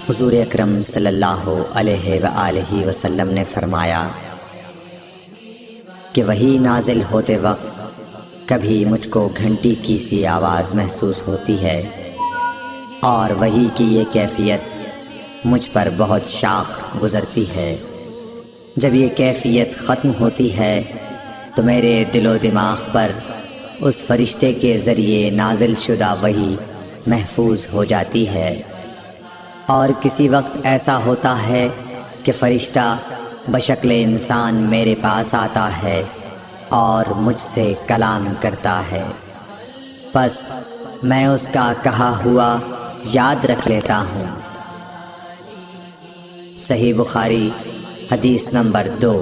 حضور اکرم صلی اللہ علیہ وآلہ وسلم نے فرمایا کہ وحی نازل ہوتے وقت کبھی مجھ کو گھنٹی کی سی آواز محسوس ہوتی ہے، اور وحی کی یہ کیفیت مجھ پر بہت شاخ گزرتی ہے۔ جب یہ کیفیت ختم ہوتی ہے تو میرے دل و دماغ پر اس فرشتے کے ذریعے نازل شدہ وحی محفوظ ہو جاتی ہے، اور کسی وقت ایسا ہوتا ہے کہ فرشتہ بشکل انسان میرے پاس آتا ہے اور مجھ سے کلام کرتا ہے، پس میں اس کا کہا ہوا یاد رکھ لیتا ہوں۔ صحیح بخاری حدیث نمبر 2۔